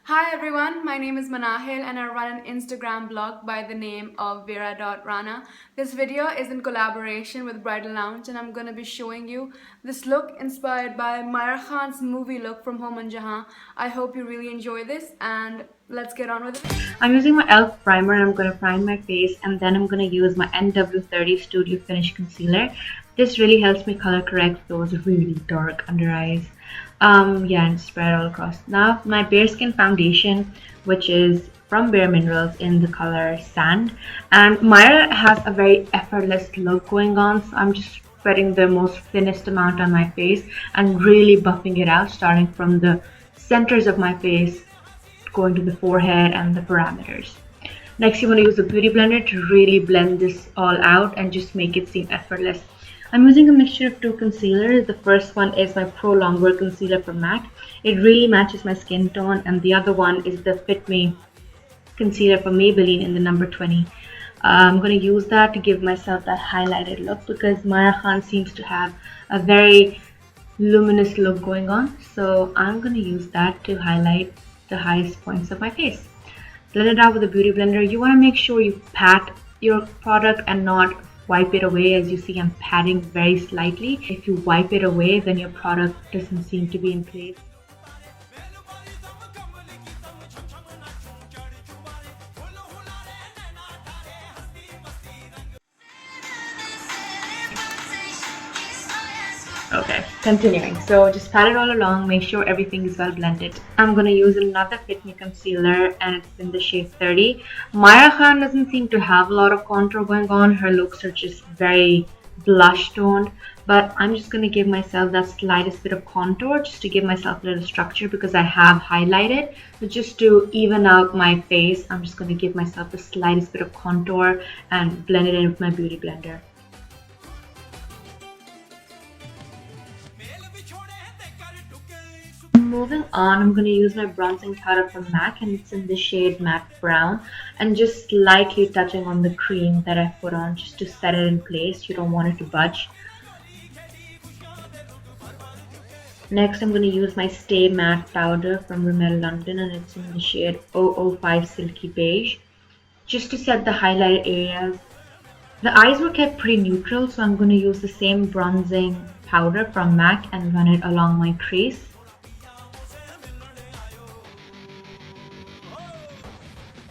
Hi everyone, my name is Manahil and I run an Instagram blog by the name of Vera.Rana. This video is in collaboration with Bridal Lounge and I'm going to be showing you this look inspired by Mahira Khan's movie look from Ho Mann Jahan. I hope you really enjoy this and let's get on with it. I'm using my e.l.f. primer and I'm going to prime my face, and then I'm going to use my NW30 Studio Finish Concealer. This really helps me color correct those really dark under eyes. Yeah, and spread all across. Now my Bare Skin foundation, which is from Bare Minerals in the color Sand. And Myra has a very effortless look going on, so I'm just spreading the most thinnest amount on my face and really buffing it out, starting from the centers of my face going to the forehead and the parameters. Next, you want to use a beauty blender to really blend this all out and just make it seem effortless. I'm using a mixture of two concealers. The first one is my Pro Longwear concealer from MAC. It really matches my skin tone, and the other one is the Fit Me concealer from Maybelline in the number 20. I'm going to use that to give myself that highlighted look because Mahira Khan seems to have a very luminous look going on. So I'm going to use that to highlight the highest points of my face. Blend it out with a beauty blender. You want to make sure you pat your product and not wipe it away. As you see, I'm patting very slightly. If you wipe it away, then your product doesn't seem to be in place. Okay, continuing. So just pat it all along, make sure everything is well blended. I'm going to use another Fit Me concealer and it's in the shade 30. Mahira Khan doesn't seem to have a lot of contour going on. Her looks are just very blush toned, but I'm just going to give myself that slightest bit of contour just to give myself a little structure because I have highlighted. So just to even out my face, I'm just going to give myself the slightest bit of contour and blend it in with my beauty blender. Moving on, I'm going to use my bronzing powder from MAC and it's in the shade Matte Brown, and just slightly touching on the cream that I put on just to set it in place. You don't want it to budge. Next, I'm going to use my Stay Matte powder from Rimmel London and it's in the shade 005 Silky Beige, just to set the highlighted areas. The eyes were kept pretty neutral, so I'm going to use the same bronzing powder from MAC and run it along my crease.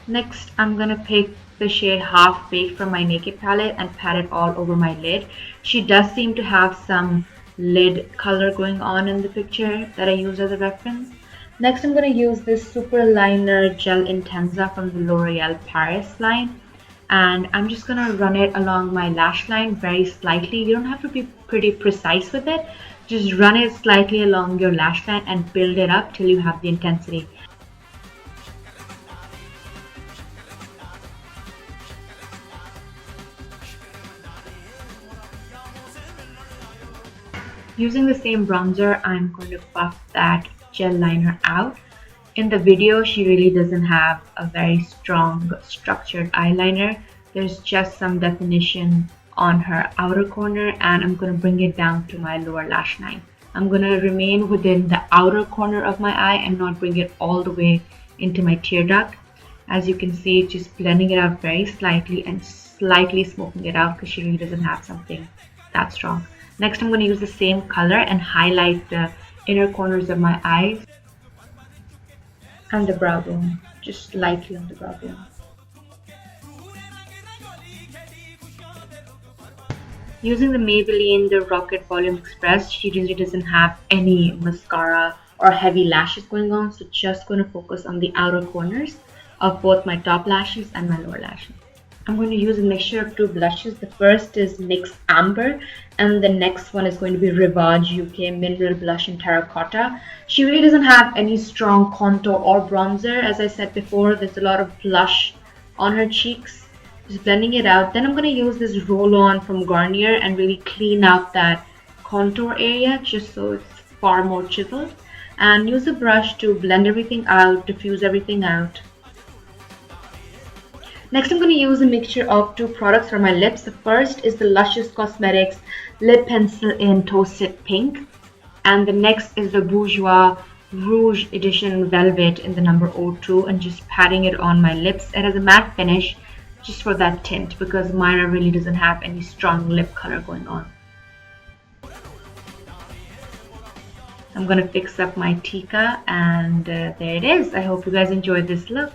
Next, I'm going to pick the shade Half Baked from my Naked palette and pat it all over my lid. She does seem to have some lid color going on in the picture that I used as a reference. Next, I'm going to use this Super Liner Gel Intensa from the L'Oreal Paris line. And I'm just going to run it along my lash line very slightly. You don't have to be pretty precise with it. Just run it slightly along your lash line and build it up till you have the intensity. Using the same bronzer, I'm going to buff that gel liner out. In the video, she really doesn't have a very strong structured eyeliner. There's just some definition on her outer corner and I'm going to bring it down to my lower lash line. I'm going to remain within the outer corner of my eye and not bring it all the way into my tear duct. As you can see, just blending it out very slightly and slightly smoking it out because she really doesn't have something that strong. Next, I'm going to use the same color and highlight the inner corners of my eyes and the brow bone, just lightly on the brow bone. Using the Maybelline The Rocket Volume Express, she really doesn't have any mascara or heavy lashes going on, so just going to focus on the outer corners of both my top lashes and my lower lashes. I'm going to use a mixture of two blushes. The first is NYX Amber and the next one is going to be Rivage UK Mineral Blush in Terracotta. She really doesn't have any strong contour or bronzer. As I said before, there's a lot of blush on her cheeks. Just blending it out. Then I'm going to use this roll-on from Garnier and really clean out that contour area just so it's far more chiseled. And use a brush to blend everything out, diffuse everything out. Next, I'm going to use a mixture of two products for my lips. The first is the Luscious Cosmetics Lip Pencil in Toasted Pink. And the next is the Bourjois Rouge Edition Velvet in the number 02 and just patting it on my lips. It has a matte finish just for that tint because Myra really doesn't have any strong lip color going on. I'm gonna fix up my Tika and there it is. I hope you guys enjoyed this look.